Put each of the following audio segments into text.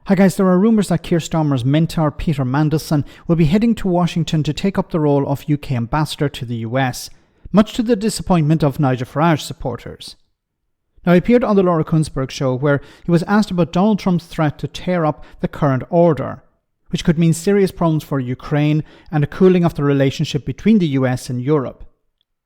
Hi guys, there are rumours that Keir Starmer's mentor Peter Mandelson will be heading to Washington to take up the role of UK ambassador to the US, much to the disappointment of Nigel Farage supporters. Now, he appeared on the Laura Kuenssberg show where he was asked about Donald Trump's threat to tear up the current order, which could mean serious problems for Ukraine and a cooling of the relationship between the US and Europe.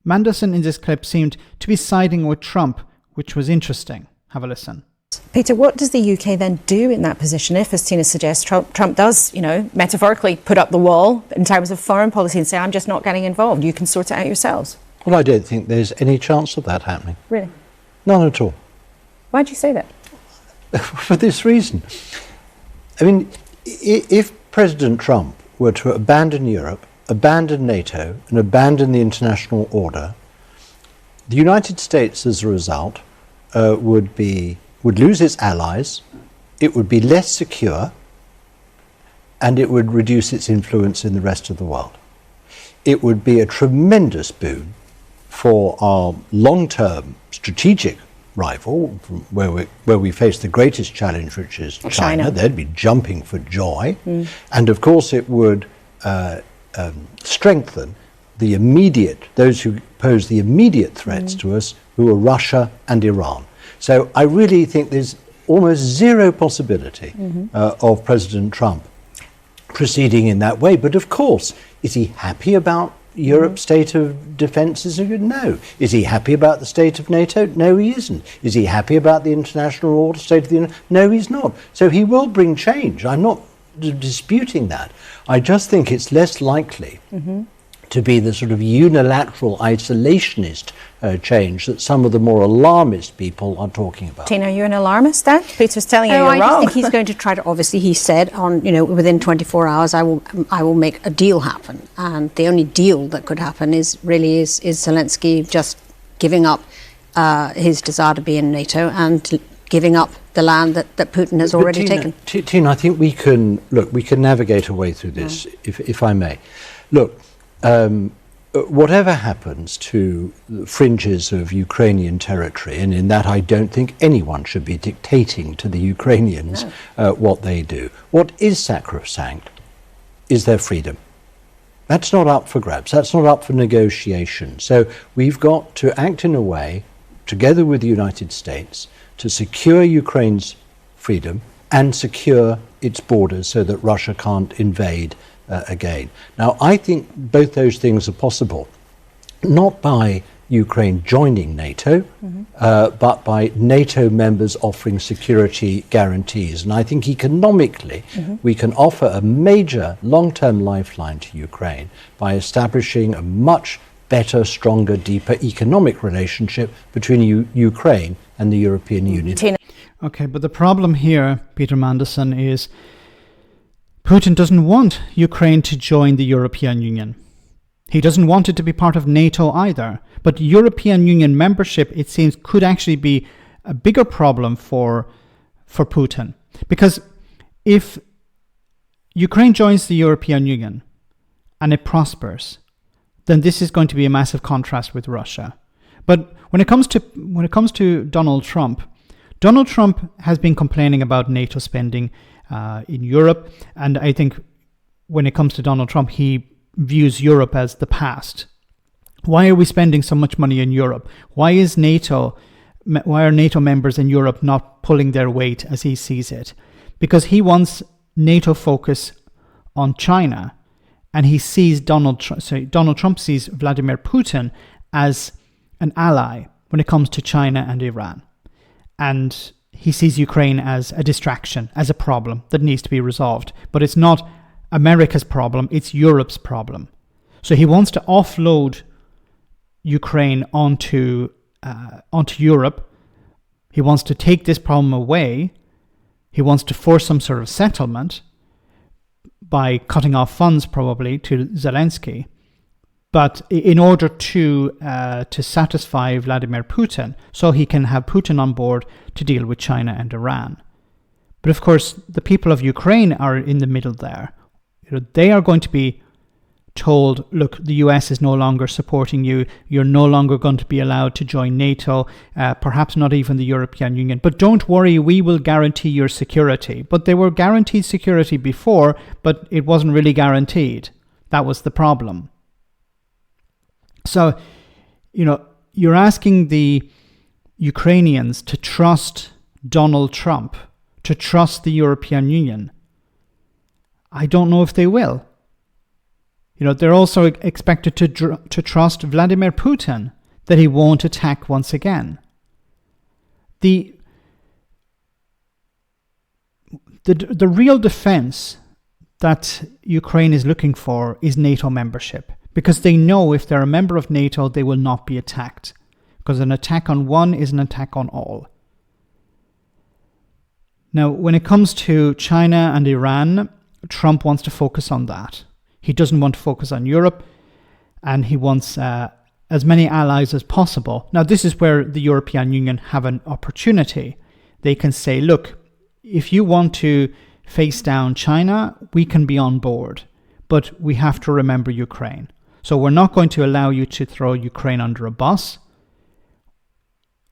Mandelson in this clip seemed to be siding with Trump, which was interesting. Have a listen. Peter, what does the UK then do in that position if, as Tina suggests, Trump does, metaphorically put up the wall in terms of foreign policy and say, I'm just not getting involved, you can sort it out yourselves? Well, I don't think there's any chance of that happening. Really? None at all. Why do you say that? For this reason. I mean, if President Trump were to abandon Europe, abandon NATO, and abandon the international order, the United States, as a result, would lose its allies, it would be less secure, and it would reduce its influence in the rest of the world. It would be a tremendous boon for our long-term strategic rival, where we face the greatest challenge, which is China. They'd be jumping for joy. And of course it would strengthen those who pose the immediate threats to us, who are Russia and Iran. So I really think there's almost zero possibility of President Trump proceeding in that way. But of course, is he happy about Europe's state of defence? No. Is he happy about the state of NATO? No, he isn't. Is he happy about the international order, state of the Union? No, he's not. So he will bring change. I'm not disputing that. I just think it's less likely to be the sort of unilateral isolationist change that some of the more alarmist people are talking about. Tina, are you an alarmist then? Peter's telling you you're wrong. I just think he's going to try to, obviously he said within 24 hours I will make a deal happen. And the only deal that could happen is Zelensky just giving up his desire to be in NATO and giving up the land that Putin has already taken. Tina, I think we can navigate a way through this, if I may. Look, whatever happens to the fringes of Ukrainian territory, and in that I don't think anyone should be dictating to the Ukrainians what they do. What is sacrosanct is their freedom. That's not up for grabs. That's not up for negotiation. So we've got to act in a way, together with the United States, to secure Ukraine's freedom and secure its borders so that Russia can't invade again. Now, I think both those things are possible, not by Ukraine joining NATO, but by NATO members offering security guarantees. And I think economically, we can offer a major long-term lifeline to Ukraine by establishing a much better, stronger, deeper economic relationship between Ukraine and the European Union. Okay, but the problem here, Peter Mandelson, is Putin doesn't want Ukraine to join the European Union. He doesn't want it to be part of NATO either. But European Union membership, it seems, could actually be a bigger problem for Putin. Because if Ukraine joins the European Union and it prospers, then this is going to be a massive contrast with Russia. But when it comes to Donald Trump has been complaining about NATO spending in Europe, and I think when it comes to Donald Trump, he views Europe as the past. Why are we spending so much money in Europe? Why are NATO members in Europe not pulling their weight as he sees it? Because he wants NATO focus on China, and he sees Donald Trump sees Vladimir Putin as an ally when it comes to China and Iran. And he sees Ukraine as a distraction, as a problem that needs to be resolved. But it's not America's problem, it's Europe's problem. So he wants to offload Ukraine onto Europe. He wants to take this problem away. He wants to force some sort of settlement by cutting off funds probably to Zelensky. But in order to satisfy Vladimir Putin, so he can have Putin on board to deal with China and Iran. But of course, the people of Ukraine are in the middle there. They are going to be told, look, the US is no longer supporting you, you're no longer going to be allowed to join NATO, perhaps not even the European Union, but don't worry, we will guarantee your security. But they were guaranteed security before, but it wasn't really guaranteed. That was the problem. So, you're asking the Ukrainians to trust Donald Trump, to trust the European Union. I don't know if they will. They're also expected to trust Vladimir Putin, that he won't attack once again. The real defense that Ukraine is looking for is NATO membership, because they know if they're a member of NATO, they will not be attacked, because an attack on one is an attack on all. Now, when it comes to China and Iran, Trump wants to focus on that. He doesn't want to focus on Europe, and he wants as many allies as possible. Now, this is where the European Union have an opportunity. They can say, look, if you want to face down China, we can be on board, but we have to remember Ukraine. So we're not going to allow you to throw Ukraine under a bus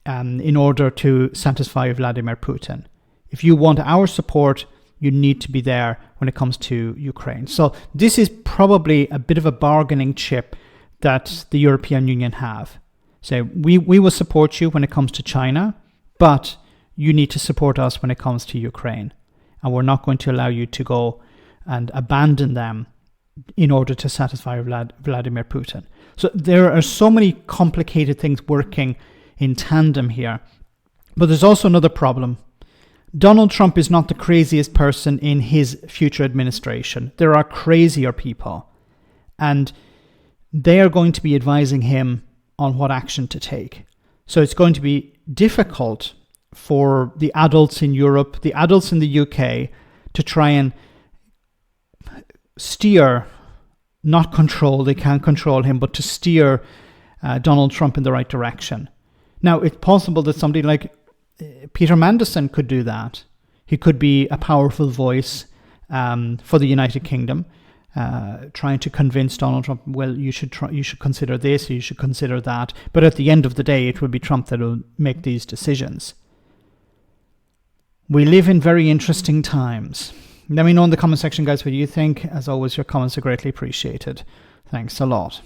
in order to satisfy Vladimir Putin. If you want our support, you need to be there when it comes to Ukraine. So this is probably a bit of a bargaining chip that the European Union have. So we will support you when it comes to China, but you need to support us when it comes to Ukraine. And we're not going to allow you to go and abandon them in order to satisfy Vladimir Putin. So there are so many complicated things working in tandem here. But there's also another problem. Donald Trump is not the craziest person in his future administration. There are crazier people, and they are going to be advising him on what action to take. So it's going to be difficult for the adults in Europe, the adults in the UK, to try and steer, not control, they can't control him, but to steer Donald Trump in the right direction. Now, it's possible that somebody like Peter Mandelson could do that. He could be a powerful voice for the United Kingdom, trying to convince Donald Trump, well, you should consider this, you should consider that. But at the end of the day, it will be Trump that will make these decisions. We live in very interesting times. Let me know in the comment section, guys, what you think. As always, your comments are greatly appreciated. Thanks a lot.